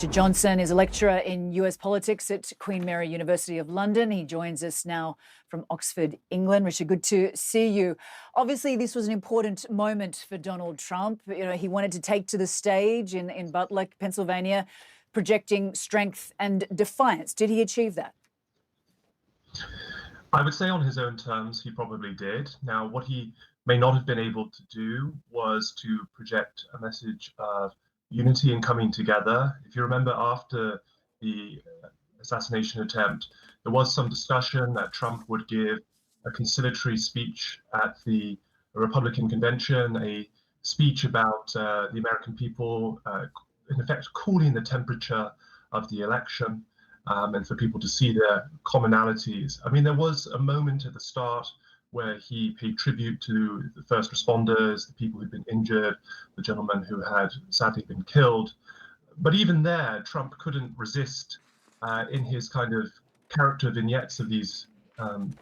Richard Johnson is a lecturer in US politics at Queen Mary University of London. He joins us now from Oxford, England. Richard, good to see you. Obviously, this was an important moment for Donald Trump. He wanted to take to the stage in Butler, Pennsylvania, projecting strength and defiance. Did he achieve that? I would say on his own terms, he probably did. Now, what he may not have been able to do was to project a message of unity and coming together. If you remember, after the assassination attempt, there was some discussion that Trump would give a conciliatory speech at the Republican convention, a speech about the American people, in effect, cooling the temperature of the election. And for people to see their commonalities. I mean, there was a moment at the start where he paid tribute to the first responders, the people who'd been injured, the gentleman who had sadly been killed. But even there, Trump couldn't resist in his kind of character vignettes of these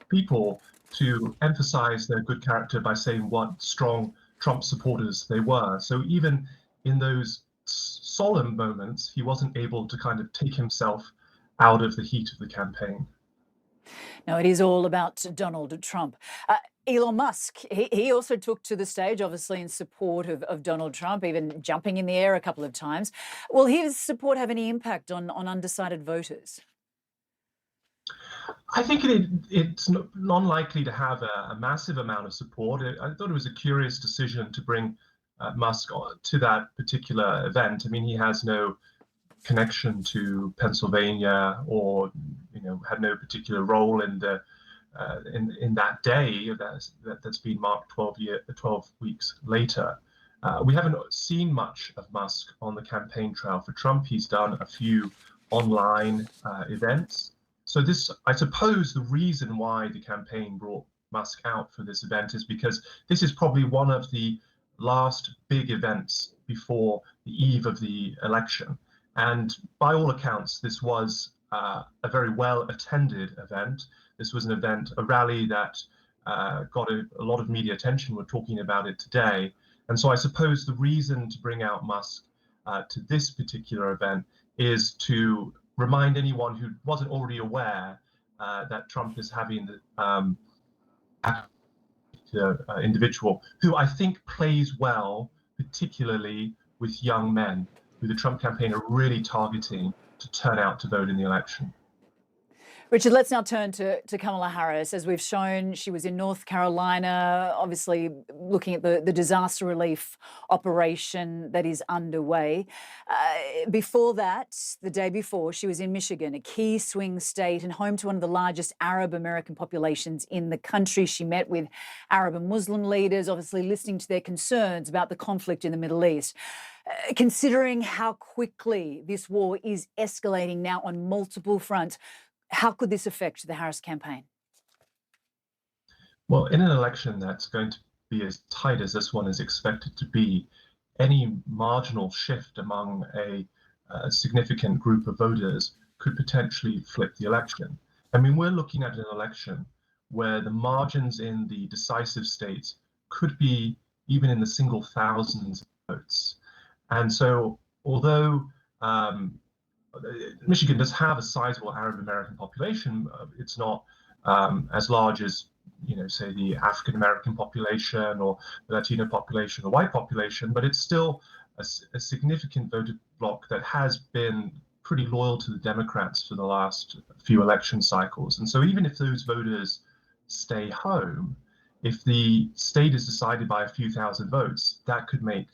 people to emphasize their good character by saying what strong Trump supporters they were. So even in those solemn moments, he wasn't able to kind of take himself out of the heat of the campaign. No, it is all about Donald Trump. Elon Musk, he also took to the stage, obviously in support of Donald Trump, even jumping in the air a couple of times. Will his support have any impact on undecided voters? I think it's not likely to have a massive amount of support. I thought it was a curious decision to bring Musk to that particular event. I mean, he has no connection to Pennsylvania, or had no particular role in the in that day that's been marked 12 weeks later. We haven't seen much of Musk on the campaign trail for Trump. He's done a few online events. So this, I suppose, the reason why the campaign brought Musk out for this event is because this is probably one of the last big events before the eve of the election. And by all accounts, this was a very well-attended event. This was an event, a rally that got a lot of media attention. We're talking about it today. And so I suppose the reason to bring out Musk to this particular event is to remind anyone who wasn't already aware that Trump is having the individual who I think plays well, particularly with young men, who the Trump campaign are really targeting to turn out to vote in the election. Richard, let's now turn to Kamala Harris. As we've shown, she was in North Carolina, obviously looking at the disaster relief operation that is underway. Before that, the day before, she was in Michigan, a key swing state and home to one of the largest Arab American populations in the country. She met with Arab and Muslim leaders, obviously listening to their concerns about the conflict in the Middle East. Considering how quickly this war is escalating now on multiple fronts, how could this affect the Harris campaign? Well, in an election that's going to be as tight as this one is expected to be, any marginal shift among a significant group of voters could potentially flip the election. I mean, we're looking at an election where the margins in the decisive states could be even in the single thousands of votes. And so, although Michigan does have a sizable Arab American population, it's not as large as, say the African American population or the Latino population, the white population, but it's still a significant voter bloc that has been pretty loyal to the Democrats for the last few election cycles. And so even if those voters stay home, if the state is decided by a few thousand votes, that could make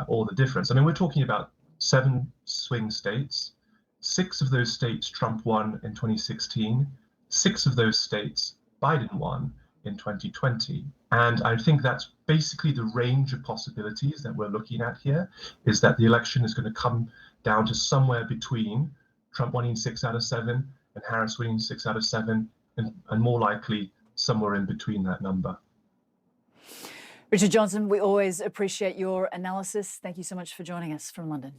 all the difference. I mean, we're talking about 7 swing states. 6 of those states Trump won in 2016. 6 of those states Biden won in 2020. And I think that's basically the range of possibilities that we're looking at here, is that the election is going to come down to somewhere between Trump winning 6 out of 7 and Harris winning 6 out of 7, and more likely somewhere in between that number. Richard Johnson, we always appreciate your analysis. Thank you so much for joining us from London.